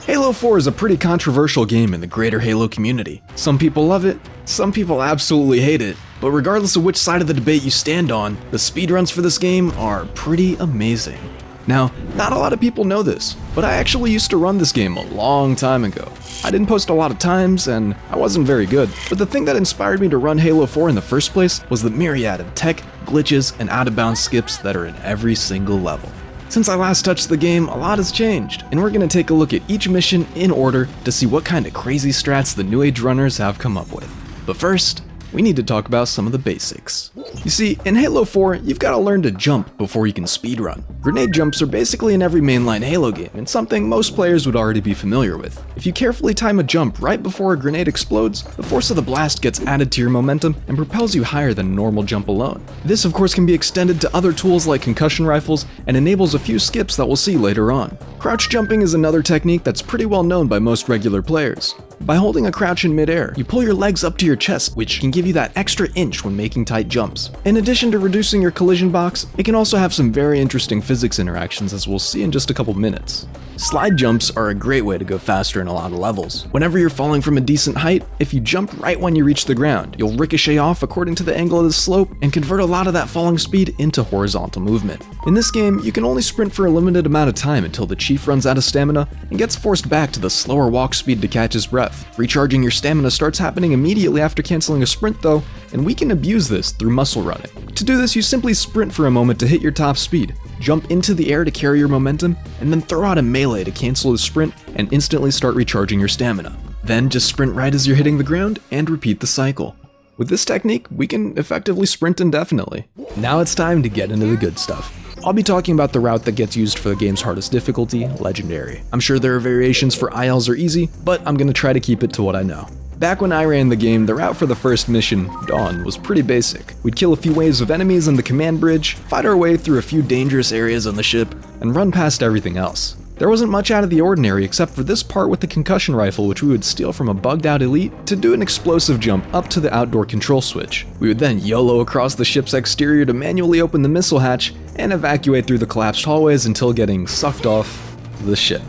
Halo 4 is a pretty controversial game in the greater Halo community. Some people love it, some people absolutely hate it, but regardless of which side of the debate you stand on, the speedruns for this game are pretty amazing. Now, not a lot of people know this, but I actually used to run this game a long time ago. I didn't post a lot of times, and I wasn't very good, but the thing that inspired me to run Halo 4 in the first place was the myriad of tech, glitches, and out-of-bounds skips that are in every single level. Since I last touched the game, a lot has changed, and we're going to take a look at each mission in order to see what kind of crazy strats the New Age runners have come up with. But first, we need to talk about some of the basics. You see, in Halo 4, you've got to learn to jump before you can speedrun. Grenade jumps are basically in every mainline Halo game, and something most players would already be familiar with. If you carefully time a jump right before a grenade explodes, the force of the blast gets added to your momentum and propels you higher than a normal jump alone. This of course can be extended to other tools like concussion rifles and enables a few skips that we'll see later on. Crouch jumping is another technique that's pretty well known by most regular players. By holding a crouch in midair, you pull your legs up to your chest, which can give you that extra inch when making tight jumps. In addition to reducing your collision box, it can also have some very interesting physics interactions, as we'll see in just a couple minutes. Slide jumps are a great way to go faster in a lot of levels. Whenever you're falling from a decent height, if you jump right when you reach the ground, you'll ricochet off according to the angle of the slope and convert a lot of that falling speed into horizontal movement. In this game, you can only sprint for a limited amount of time until the chief runs out of stamina and gets forced back to the slower walk speed to catch his breath. Recharging your stamina starts happening immediately after canceling a sprint though, and we can abuse this through muscle running. To do this, you simply sprint for a moment to hit your top speed, jump into the air to carry your momentum, and then throw out a melee to cancel the sprint and instantly start recharging your stamina. Then just sprint right as you're hitting the ground and repeat the cycle. With this technique, we can effectively sprint indefinitely. Now it's time to get into the good stuff. I'll be talking about the route that gets used for the game's hardest difficulty, Legendary. I'm sure there are variations for ILs or Easy, but I'm going to try to keep it to what I know. Back when I ran the game, the route for the first mission, Dawn, was pretty basic. We'd kill a few waves of enemies in the command bridge, fight our way through a few dangerous areas on the ship, and run past everything else. There wasn't much out of the ordinary except for this part with the concussion rifle, which we would steal from a bugged out elite to do an explosive jump up to the outdoor control switch. We would then YOLO across the ship's exterior to manually open the missile hatch and evacuate through the collapsed hallways until getting sucked off the ship.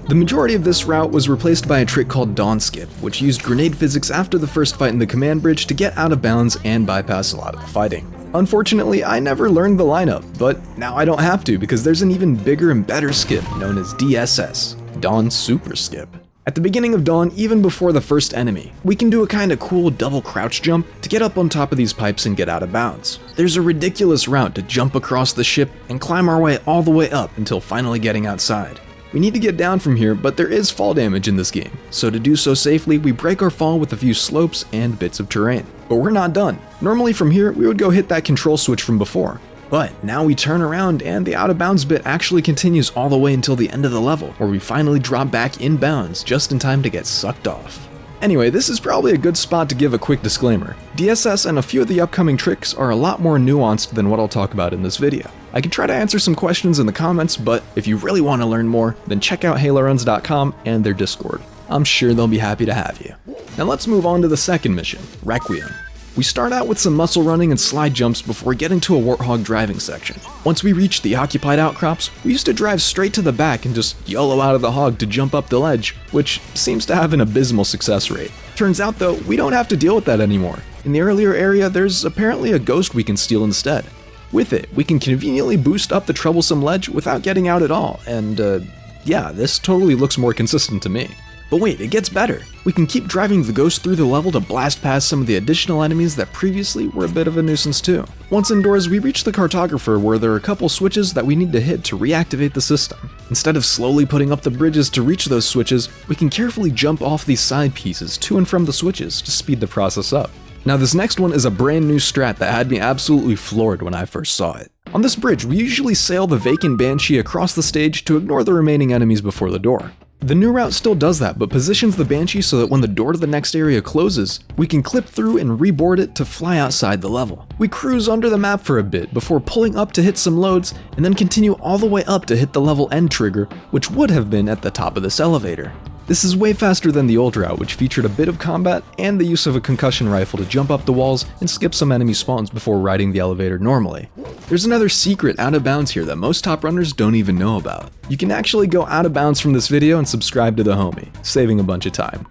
The majority of this route was replaced by a trick called Dawn Skip, which used grenade physics after the first fight in the command bridge to get out of bounds and bypass a lot of the fighting. Unfortunately, I never learned the lineup, but now I don't have to because there's an even bigger and better skip known as DSS, Dawn Super Skip. At the beginning of Dawn, even before the first enemy, we can do a kinda cool double crouch jump to get up on top of these pipes and get out of bounds. There's a ridiculous route to jump across the ship and climb our way all the way up until finally getting outside. We need to get down from here, but there is fall damage in this game, so to do so safely, we break our fall with a few slopes and bits of terrain. But we're not done. Normally from here, we would go hit that control switch from before. But now we turn around and the out of bounds bit actually continues all the way until the end of the level, where we finally drop back in bounds just in time to get sucked off. Anyway, this is probably a good spot to give a quick disclaimer. DSS and a few of the upcoming tricks are a lot more nuanced than what I'll talk about in this video. I can try to answer some questions in the comments, but if you really want to learn more, then check out haloruns.com and their Discord. I'm sure they'll be happy to have you. Now let's move on to the second mission, Requiem. We start out with some muscle running and slide jumps before getting to a Warthog driving section. Once we reach the occupied outcrops, we used to drive straight to the back and just YOLO out of the hog to jump up the ledge, which seems to have an abysmal success rate. Turns out though, we don't have to deal with that anymore. In the earlier area, there's apparently a ghost we can steal instead. With it, we can conveniently boost up the troublesome ledge without getting out at all, and yeah, this totally looks more consistent to me. But wait, it gets better. We can keep driving the ghost through the level to blast past some of the additional enemies that previously were a bit of a nuisance too. Once indoors, we reach the cartographer where there are a couple switches that we need to hit to reactivate the system. Instead of slowly putting up the bridges to reach those switches, we can carefully jump off these side pieces to and from the switches to speed the process up. Now this next one is a brand new strat that had me absolutely floored when I first saw it. On this bridge, we usually sail the vacant Banshee across the stage to ignore the remaining enemies before the door. The new route still does that, but positions the Banshee so that when the door to the next area closes, we can clip through and reboard it to fly outside the level. We cruise under the map for a bit before pulling up to hit some loads, and then continue all the way up to hit the level end trigger, which would have been at the top of this elevator. This is way faster than the old route, which featured a bit of combat and the use of a concussion rifle to jump up the walls and skip some enemy spawns before riding the elevator normally. There's another secret out of bounds here that most top runners don't even know about. You can actually go out of bounds from this video and subscribe to the homie, saving a bunch of time.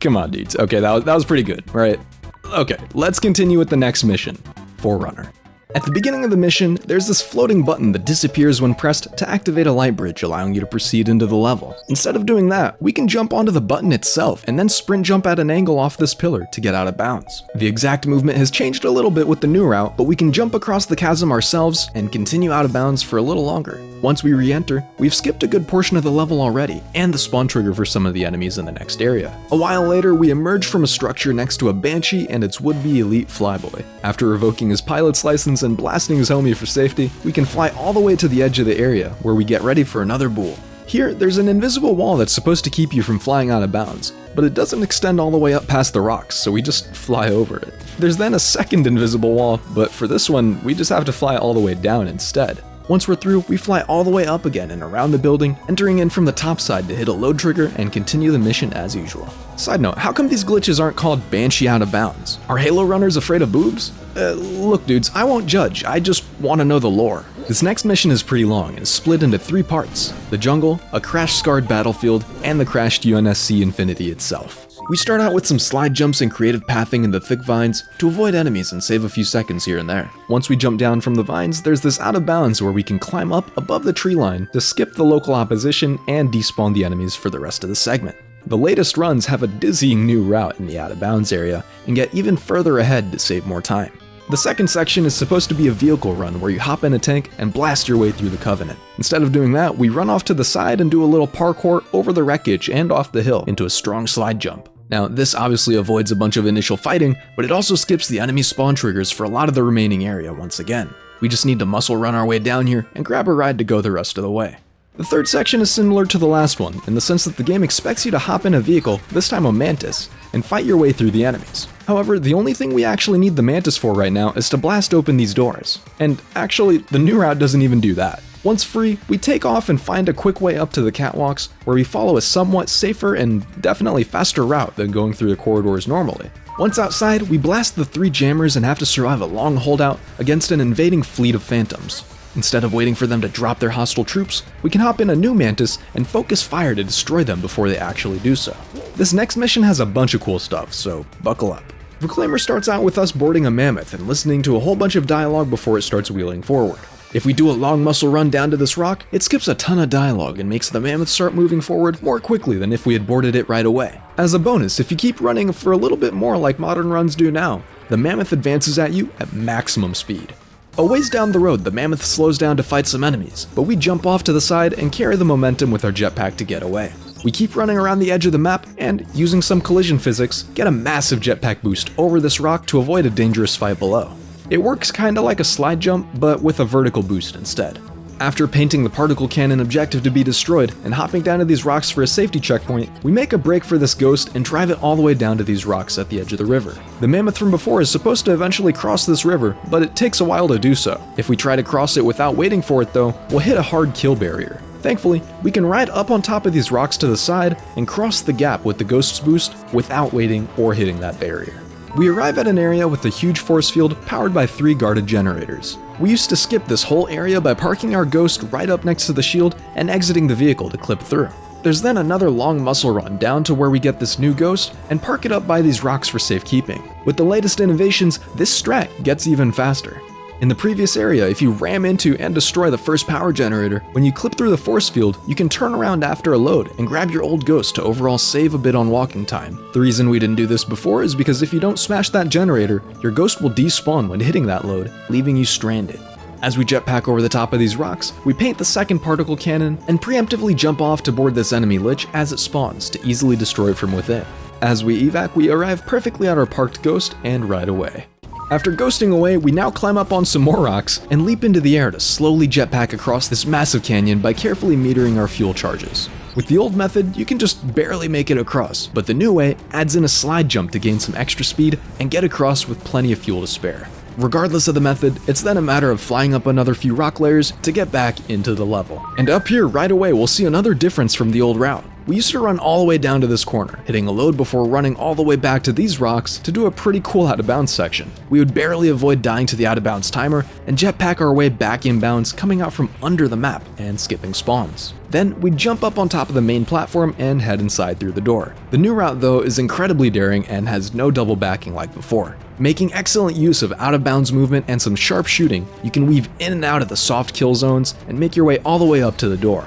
Come on, dudes. Okay, that was pretty good, right? Okay, let's continue with the next mission, Forerunner. At the beginning of the mission, there's this floating button that disappears when pressed to activate a light bridge, allowing you to proceed into the level. Instead of doing that, we can jump onto the button itself and then sprint jump at an angle off this pillar to get out of bounds. The exact movement has changed a little bit with the new route, but we can jump across the chasm ourselves and continue out of bounds for a little longer. Once we re-enter, we've skipped a good portion of the level already, and the spawn trigger for some of the enemies in the next area. A while later, we emerge from a structure next to a Banshee and its would-be elite flyboy. After revoking his pilot's license and blasting his homie for safety, we can fly all the way to the edge of the area, where we get ready for another bool. Here, there's an invisible wall that's supposed to keep you from flying out of bounds, but it doesn't extend all the way up past the rocks, so we just fly over it. There's then a second invisible wall, but for this one, we just have to fly all the way down instead. Once we're through, we fly all the way up again and around the building, entering in from the top side to hit a load trigger and continue the mission as usual. Side note, how come these glitches aren't called Banshee out of bounds? Are Halo runners afraid of boobs? Look dudes, I won't judge, I just want to know the lore. This next mission is pretty long and is split into 3 parts: the jungle, a crash-scarred battlefield, and the crashed UNSC Infinity itself. We start out with some slide jumps and creative pathing in the thick vines to avoid enemies and save a few seconds here and there. Once we jump down from the vines, there's this out of bounds where we can climb up above the tree line to skip the local opposition and despawn the enemies for the rest of the segment. The latest runs have a dizzying new route in the out of bounds area and get even further ahead to save more time. The second section is supposed to be a vehicle run where you hop in a tank and blast your way through the Covenant. Instead of doing that, we run off to the side and do a little parkour over the wreckage and off the hill into a strong slide jump. Now, this obviously avoids a bunch of initial fighting, but it also skips the enemy spawn triggers for a lot of the remaining area once again. We just need to muscle run our way down here and grab a ride to go the rest of the way. The third section is similar to the last one, in the sense that the game expects you to hop in a vehicle, this time a Mantis, and fight your way through the enemies. However, the only thing we actually need the Mantis for right now is to blast open these doors. And actually, the new route doesn't even do that. Once free, we take off and find a quick way up to the catwalks, where we follow a somewhat safer and definitely faster route than going through the corridors normally. Once outside, we blast the 3 jammers and have to survive a long holdout against an invading fleet of phantoms. Instead of waiting for them to drop their hostile troops, we can hop in a new Mantis and focus fire to destroy them before they actually do so. This next mission has a bunch of cool stuff, so buckle up. Reclaimer starts out with us boarding a Mammoth and listening to a whole bunch of dialogue before it starts wheeling forward. If we do a long muscle run down to this rock, it skips a ton of dialogue and makes the Mammoth start moving forward more quickly than if we had boarded it right away. As a bonus, if you keep running for a little bit more like modern runs do now, the Mammoth advances at you at maximum speed. A ways down the road, the Mammoth slows down to fight some enemies, but we jump off to the side and carry the momentum with our jetpack to get away. We keep running around the edge of the map and, using some collision physics, get a massive jetpack boost over this rock to avoid a dangerous fight below. It works kinda like a slide jump, but with a vertical boost instead. After painting the particle cannon objective to be destroyed and hopping down to these rocks for a safety checkpoint, we make a break for this ghost and drive it all the way down to these rocks at the edge of the river. The Mammoth from before is supposed to eventually cross this river, but it takes a while to do so. If we try to cross it without waiting for it though, we'll hit a hard kill barrier. Thankfully, we can ride up on top of these rocks to the side and cross the gap with the ghost's boost without waiting or hitting that barrier. We arrive at an area with a huge force field powered by 3 guarded generators. We used to skip this whole area by parking our ghost right up next to the shield and exiting the vehicle to clip through. There's then another long muscle run down to where we get this new ghost and park it up by these rocks for safekeeping. With the latest innovations, this strat gets even faster. In the previous area, if you ram into and destroy the first power generator, when you clip through the force field, you can turn around after a load and grab your old ghost to overall save a bit on walking time. The reason we didn't do this before is because if you don't smash that generator, your ghost will despawn when hitting that load, leaving you stranded. As we jetpack over the top of these rocks, we paint the second particle cannon and preemptively jump off to board this enemy Lich as it spawns to easily destroy it from within. As we evac, we arrive perfectly at our parked ghost and ride away. After ghosting away, we now climb up on some more rocks and leap into the air to slowly jetpack across this massive canyon by carefully metering our fuel charges. With the old method, you can just barely make it across, but the new way adds in a slide jump to gain some extra speed and get across with plenty of fuel to spare. Regardless of the method, it's then a matter of flying up another few rock layers to get back into the level. And up here right away, we'll see another difference from the old route. We used to run all the way down to this corner, hitting a load before running all the way back to these rocks to do a pretty cool out of bounds section. We would barely avoid dying to the out of bounds timer and jetpack our way back in bounds, coming out from under the map and skipping spawns. Then we'd jump up on top of the main platform and head inside through the door. The new route though is incredibly daring and has no double backing like before. Making excellent use of out of bounds movement and some sharp shooting, you can weave in and out of the soft kill zones and make your way all the way up to the door.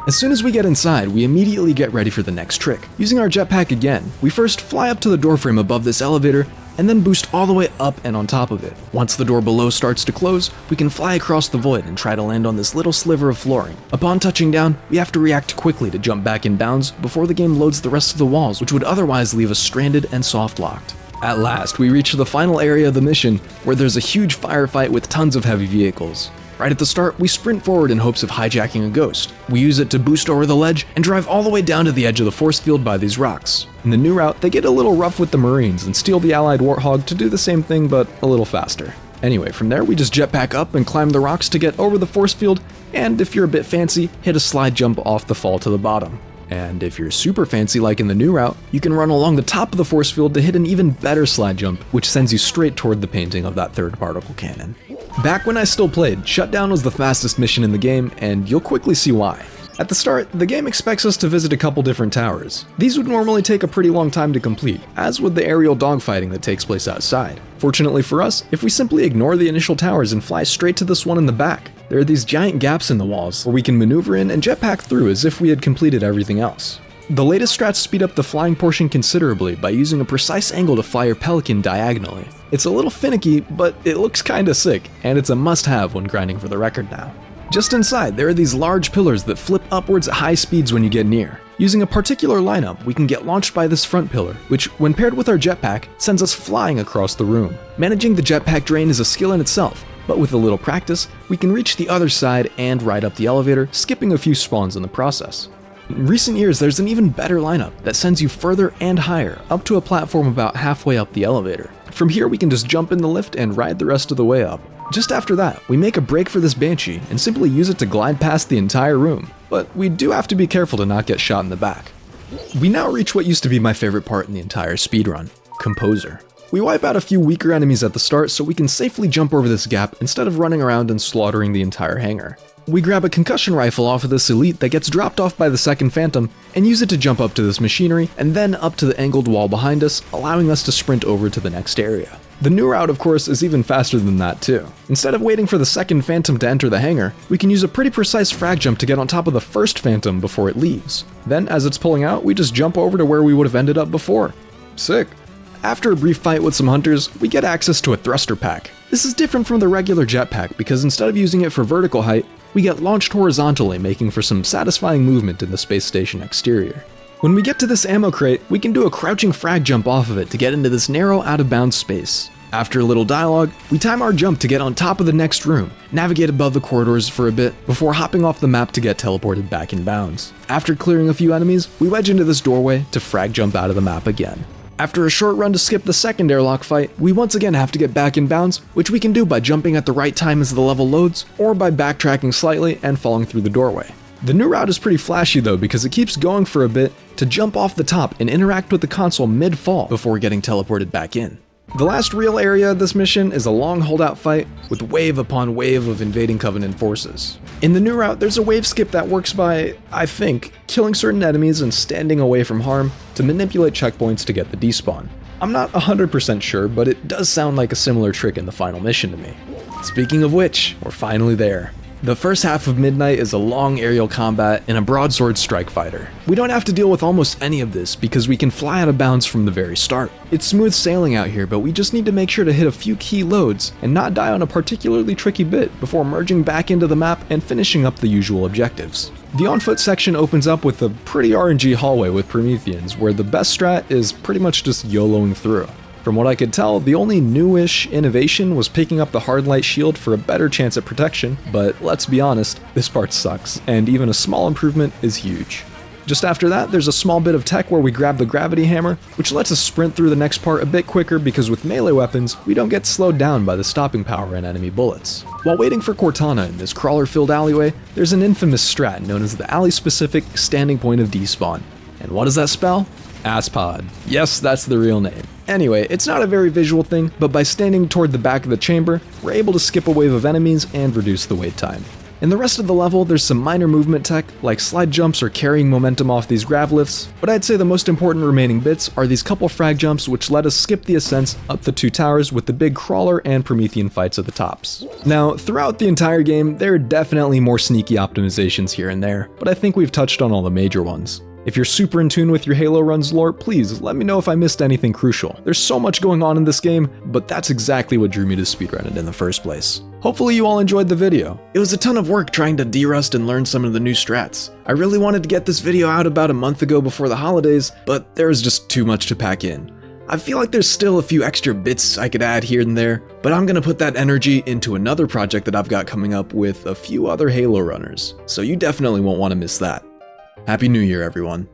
As soon as we get inside, we immediately get ready for the next trick. Using our jetpack again, we first fly up to the doorframe above this elevator and then boost all the way up and on top of it. Once the door below starts to close, we can fly across the void and try to land on this little sliver of flooring. Upon touching down, we have to react quickly to jump back in bounds before the game loads the rest of the walls, which would otherwise leave us stranded and soft locked. At last, we reach the final area of the mission, where there's a huge firefight with tons of heavy vehicles. Right at the start, we sprint forward in hopes of hijacking a ghost. We use it to boost over the ledge and drive all the way down to the edge of the force field by these rocks. In the new route, they get a little rough with the Marines and steal the allied Warthog to do the same thing but a little faster. Anyway, from there we just jetpack up and climb the rocks to get over the force field, and if you're a bit fancy, hit a slide jump off the fall to the bottom. And if you're super fancy like in the new route, you can run along the top of the force field to hit an even better slide jump, which sends you straight toward the painting of that third particle cannon. Back when I still played, Shutdown was the fastest mission in the game, and you'll quickly see why. At the start, the game expects us to visit a couple different towers. These would normally take a pretty long time to complete, as would the aerial dogfighting that takes place outside. Fortunately for us, if we simply ignore the initial towers and fly straight to this one in the back, there are these giant gaps in the walls where we can maneuver in and jetpack through as if we had completed everything else. The latest strats speed up the flying portion considerably by using a precise angle to fly your Pelican diagonally. It's a little finicky, but it looks kinda sick, and it's a must-have when grinding for the record now. Just inside, there are these large pillars that flip upwards at high speeds when you get near. Using a particular lineup, we can get launched by this front pillar, which, when paired with our jetpack, sends us flying across the room. Managing the jetpack drain is a skill in itself, but with a little practice, we can reach the other side and ride up the elevator, skipping a few spawns in the process. In recent years, there's an even better lineup that sends you further and higher, up to a platform about halfway up the elevator. From here, we can just jump in the lift and ride the rest of the way up. Just after that, we make a break for this Banshee and simply use it to glide past the entire room, but we do have to be careful to not get shot in the back. We now reach what used to be my favorite part in the entire speedrun, Composer. We wipe out a few weaker enemies at the start so we can safely jump over this gap instead of running around and slaughtering the entire hangar. We grab a concussion rifle off of this elite that gets dropped off by the second Phantom and use it to jump up to this machinery and then up to the angled wall behind us, allowing us to sprint over to the next area. The new route, of course, is even faster than that too. Instead of waiting for the second Phantom to enter the hangar, we can use a pretty precise frag jump to get on top of the first Phantom before it leaves. Then, as it's pulling out, we just jump over to where we would have ended up before. Sick. After a brief fight with some hunters, we get access to a thruster pack. This is different from the regular jetpack because instead of using it for vertical height, we get launched horizontally, making for some satisfying movement in the space station exterior. When we get to this ammo crate, we can do a crouching frag jump off of it to get into this narrow out-of-bounds space. After a little dialogue, we time our jump to get on top of the next room, navigate above the corridors for a bit, before hopping off the map to get teleported back in bounds. After clearing a few enemies, we wedge into this doorway to frag jump out of the map again. After a short run to skip the second airlock fight, we once again have to get back in bounds, which we can do by jumping at the right time as the level loads, or by backtracking slightly and falling through the doorway. The new route is pretty flashy though because it keeps going for a bit to jump off the top and interact with the console mid-fall before getting teleported back in. The last real area of this mission is a long holdout fight with wave upon wave of invading Covenant forces. In the new route, there's a wave skip that works by, I think, killing certain enemies and standing away from harm to manipulate checkpoints to get the despawn. I'm not 100% sure, but it does sound like a similar trick in the final mission to me. Speaking of which, we're finally there. The first half of Midnight is a long aerial combat in a broadsword strike fighter. We don't have to deal with almost any of this because we can fly out of bounds from the very start. It's smooth sailing out here, but we just need to make sure to hit a few key loads and not die on a particularly tricky bit before merging back into the map and finishing up the usual objectives. The on-foot section opens up with a pretty RNG hallway with Prometheans, where the best strat is pretty much just YOLOing through. From what I could tell, the only newish innovation was picking up the hard light shield for a better chance at protection, but let's be honest, this part sucks, and even a small improvement is huge. Just after that, there's a small bit of tech where we grab the gravity hammer, which lets us sprint through the next part a bit quicker because with melee weapons, we don't get slowed down by the stopping power in enemy bullets. While waiting for Cortana in this crawler-filled alleyway, there's an infamous strat known as the alley-specific standing point of despawn. And what does that spell? Asspod. Yes, that's the real name. Anyway, it's not a very visual thing, but by standing toward the back of the chamber, we're able to skip a wave of enemies and reduce the wait time. In the rest of the level, there's some minor movement tech, like slide jumps or carrying momentum off these grav lifts, but I'd say the most important remaining bits are these couple frag jumps which let us skip the ascents up the 2 towers with the big crawler and Promethean fights at the tops. Now, throughout the entire game, there are definitely more sneaky optimizations here and there, but I think we've touched on all the major ones. If you're super in tune with your Halo runs lore, please let me know if I missed anything crucial. There's so much going on in this game, but that's exactly what drew me to speedrun it in the first place. Hopefully you all enjoyed the video. It was a ton of work trying to de-rust and learn some of the new strats. I really wanted to get this video out about a month ago before the holidays, but there was just too much to pack in. I feel like there's still a few extra bits I could add here and there, but I'm gonna put that energy into another project that I've got coming up with a few other Halo runners, so you definitely won't want to miss that. Happy New Year, everyone.